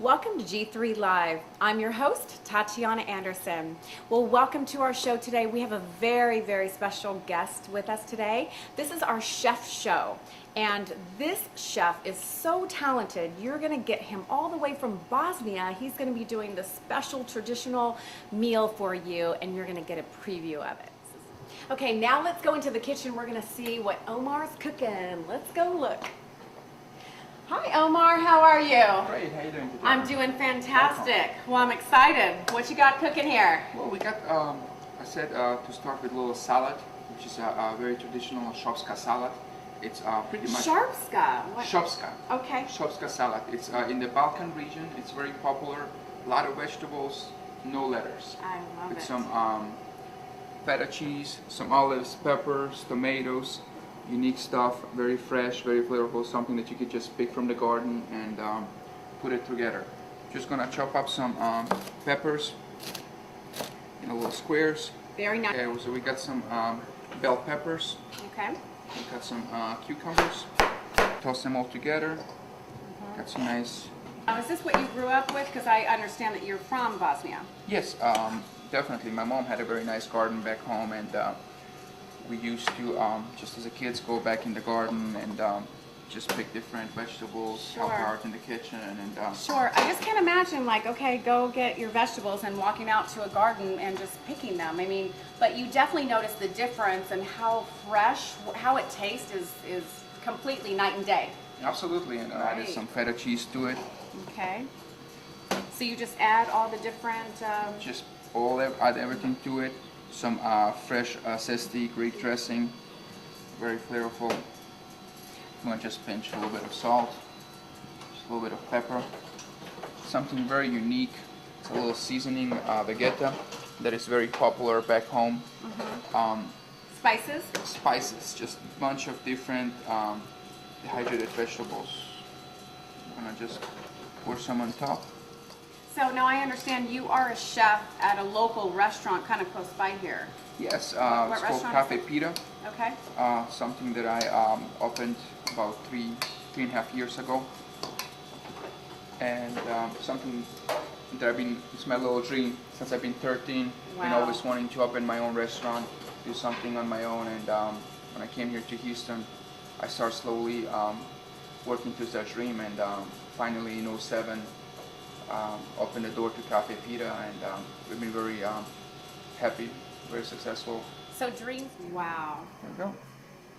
Welcome to G3 Live. I'm your host, Tatiana Anderson. Well, welcome to our show today. We have a very, very special guest with us today. This is our chef show. And this chef is so talented. You're going to get him all the way from Bosnia. He's going to be doing the special traditional meal for you, and you're going to get a preview of it. Okay, now let's go into the kitchen. We're going to see what Omar's cooking. Let's go look. Hi, Omar. How are you? Great. How you doing today? I'm doing fantastic. Well, I'm excited. What you got cooking here? Well, we got, I said to start with a little salad, which is a very traditional Shopska salad. It's pretty much... Sharpska. What? Shopska. Okay. Shopska salad. It's in the Balkan region. It's very popular. A lot of vegetables, no lettuce. I love with it. some feta cheese, some olives, peppers, tomatoes. Unique stuff, very fresh, very flavorful, something that you could just pick from the garden and put it together. Just gonna chop up some peppers in little squares. Very nice. Okay, so we got some bell peppers. Okay. We got some cucumbers. Toss them all together. Got some nice. Now, is this what you grew up with? Because I understand that you're from Bosnia. Yes, definitely. My mom had a very nice garden back home, and we used to, just as a kids, go back in the garden and just pick different vegetables, help out in the kitchen, and Sure. I just can't imagine, like, okay, go get your vegetables and walking out to a garden and just picking them. I mean, but you definitely notice the difference and how fresh, how it tastes is completely night and day. absolutely, and I added Right. some feta cheese to it. Okay. So you just add all the different... Just add everything to it. Some fresh zesty Greek dressing, very flavorful. I'm gonna just pinch a little bit of salt, just a little bit of pepper. Something very unique. It's a little seasoning vegeta that is very popular back home. Spices? Spices, just a bunch of different dehydrated vegetables. I'm gonna just pour some on top. So now I understand you are a chef at a local restaurant kind of close by here. Yes, it's restaurant called is Cafe it? Pita. Okay. Something that I opened about three and a half years ago, and something that it's my little dream since I've been 13. Been Wow. always wanting to open my own restaurant, do something on my own, and when I came here to Houston, I started slowly working towards that dream, and finally in '07 opened the door to Cafe Pita, and we've been very happy, very successful. So dreams. Wow. There we go.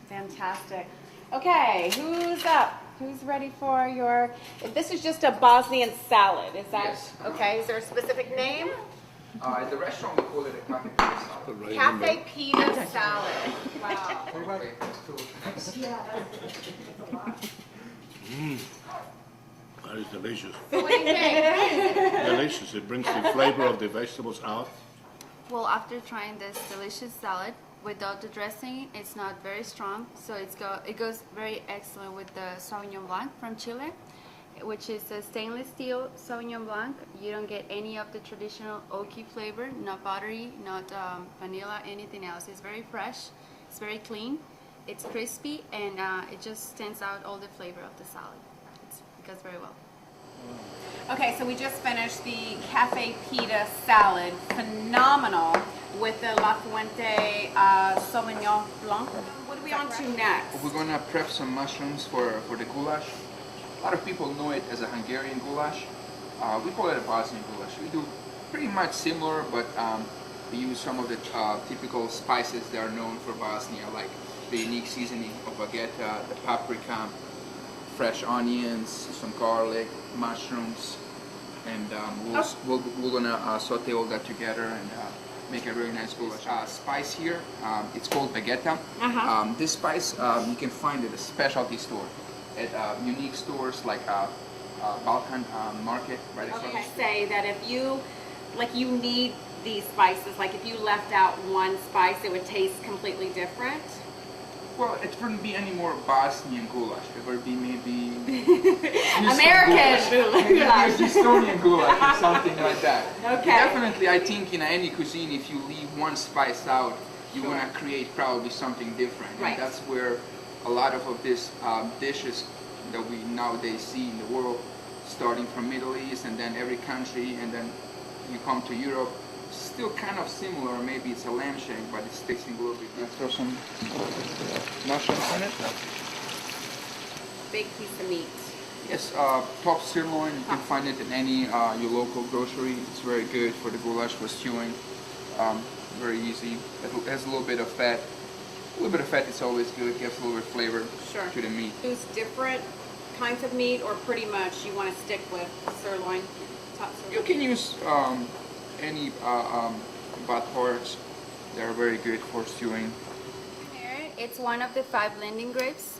Fantastic. Okay, who's up? Who's ready for your... This is just a Bosnian salad, is that... Yes. Okay, is there a specific name? At the restaurant we call it a Cafe Pita salad. Cafe Pita salad. Wow. Okay, That is delicious. So what do you think? Delicious. It brings the flavor of the vegetables out. Well, after trying this delicious salad without the dressing, it's not very strong, so it goes very excellent with the Sauvignon Blanc from Chile, which is a stainless steel Sauvignon Blanc. You don't get any of the traditional oaky flavor, not buttery, not vanilla, anything else. It's very fresh, it's very clean, it's crispy, and it just stands out all the flavor of the salad. It goes very well. Okay, so we just finished the Cafe Pita salad. Phenomenal with the La Fuente Sauvignon Blanc. What are we on to next? we're gonna prep some mushrooms for the goulash. A lot of people know it as a Hungarian goulash. We call it a Bosnian goulash. We do pretty much similar, but we use some of the typical spices that are known for Bosnia, like the unique seasoning of vegeta, the paprika, fresh onions, some garlic, mushrooms, and we're gonna saute all that together and make a very nice goulash. Spice here, it's called vegeta. This spice you can find at a specialty store, at unique stores like Balkan Market, right across. Okay, say that if you need these spices, like if you left out one spice, it would taste completely different. Well, it wouldn't be any more Bosnian goulash. It would be maybe American goulash. Estonian goulash or something like that. Okay. Definitely, I think in any cuisine, if you leave one spice out, you want to create probably something different. Right. And that's where a lot of these dishes that we nowadays see in the world starting from Middle East and then every country, and then you come to Europe. Still kind of similar. Maybe it's a lamb shank, but it's tasting a little bit different. Throw some mushrooms in it. Big piece of meat. Yes, top sirloin. You can find it in any your local grocery. It's very good for the goulash for stewing. Very easy. It has a little bit of fat. A little bit of fat is always good. It gives a little bit of flavor Sure. to the meat. Use different kinds of meat, or pretty much you want to stick with sirloin, top You sirloin? can use any bad parts. They're very good for stewing. Here, it's one of the 5 blending grapes,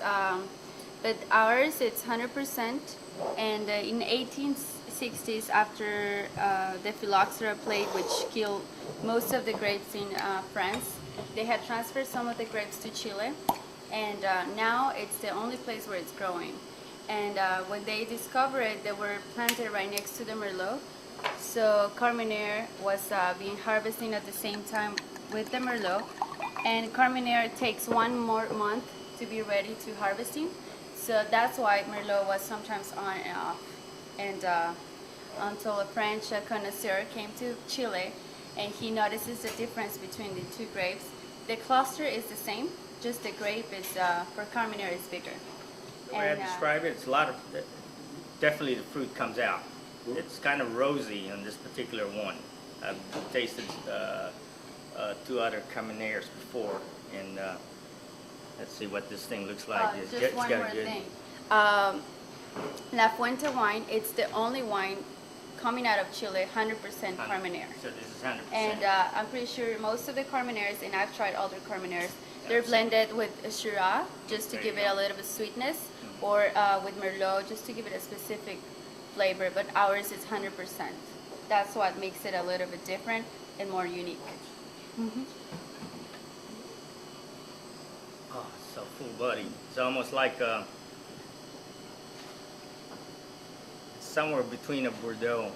but ours it's 100%. And in 1860s, after the phylloxera plague, which killed most of the grapes in France, they had transferred some of the grapes to Chile, and now it's the only place where it's growing. And when they discovered it, they were planted right next to the Merlot. So Carmenere was being harvested at the same time with the Merlot, and Carmenere takes 1 more month to be ready to harvesting. So that's why Merlot was sometimes on and off. And until a French connoisseur came to Chile, and he notices the difference between the 2 grapes. The cluster is the same, just the grape is for Carmenere is bigger. The way I describe it, it's a lot of, definitely the fruit comes out. It's kind of rosy on this particular one. I've tasted 2 other Carmeneres before, and let's see what this thing looks like. Just one more thing. La Fuente wine, it's the only wine coming out of Chile, 100% Carmenere. So this is 100%. And I'm pretty sure most of the Carmeneres, and I've tried other Carmeneres, they're blended with Shiraz just to There give you it a go. little bit of sweetness, or with Merlot just to give it a specific flavor, but ours is 100%. That's what makes it a little bit different and more unique. Oh, it's so full body. It's almost like somewhere between a Bordeaux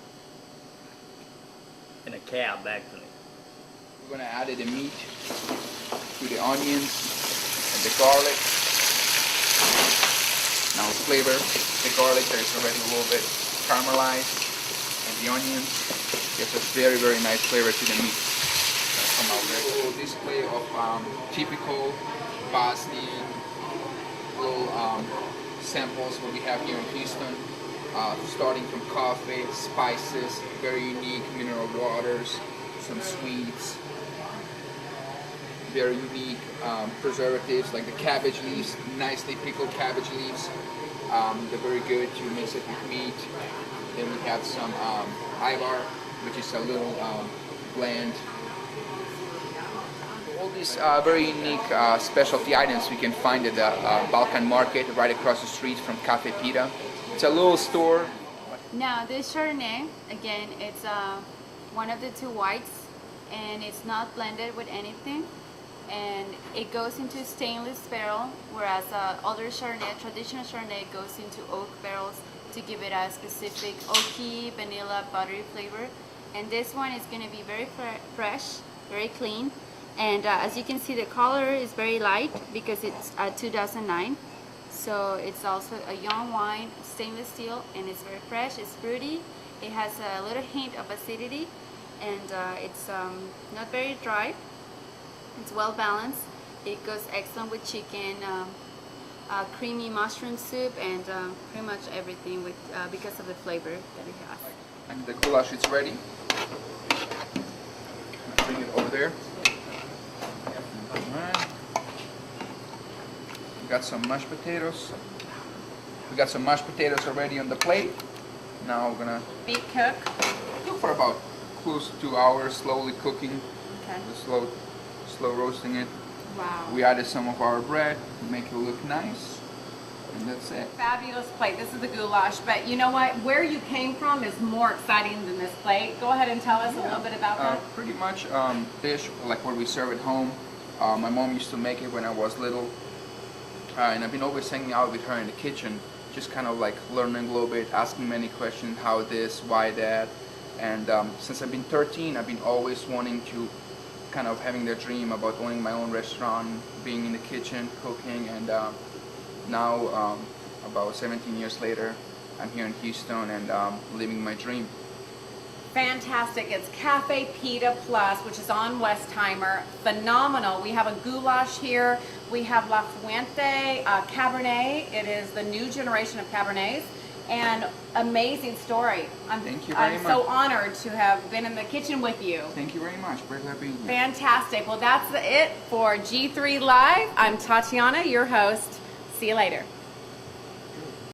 and a Cab, actually. We're gonna add the meat to the onions and the garlic. Now flavor the garlic that is already a little bit caramelized, and the onions gives a very, very nice flavor to the meat. Come out there. A little display of typical Bosnian little samples what we have here in Houston. Starting from coffee, spices, very unique mineral waters, some sweets, very unique preservatives like the cabbage leaves, nicely pickled cabbage leaves. They're very good to mix it with meat. Then we have some Ivar, which is a little bland. All these very unique specialty items we can find at the Balkan Market right across the street from Cafe Pita. It's a little store. Now this Chardonnay, again, it's one of the 2 whites, and it's not blended with anything, and it goes into stainless barrel, whereas other Chardonnay, traditional Chardonnay, goes into oak barrels to give it a specific oaky, vanilla, buttery flavor. And this one is going to be very fresh, very clean, and as you can see, the color is very light because it's 2009. So it's also a young wine, stainless steel, and it's very fresh, it's fruity. It has a little hint of acidity, and it's not very dry. It's well balanced. It goes excellent with chicken, creamy mushroom soup, and pretty much everything with because of the flavor that it has. And the goulash is ready. Bring it over there. Alright. We got some mashed potatoes. We got some mashed potatoes already on the plate. Now we're gonna Meat cook. cook for about close to 2 hours, slowly cooking, Okay. just slow roasting it. Wow. We added some of our bread, make it look nice, and that's it. Fabulous plate. This is the goulash, but you know what? Where you came from is more exciting than this plate. Go ahead and tell us a little bit about that. Pretty much dish like what we serve at home. My mom used to make it when I was little, and I've been always hanging out with her in the kitchen, just kind of like learning a little bit, asking many questions, how this, why that. And since I've been 13, I've been always wanting to kind of having the dream about owning my own restaurant, being in the kitchen, cooking, and now about 17 years later, I'm here in Houston and living my dream. Fantastic. It's Cafe Pita Plus, which is on Westheimer. Phenomenal. We have a goulash here. We have La Fuente Cabernet. It is the new generation of Cabernets. And amazing story. Thank you very I'm so much. honored to have been in the kitchen with you. Thank you very much. Very glad being here. Fantastic. Well, that's it for G3 Live. I'm Tatiana, your host. See you later.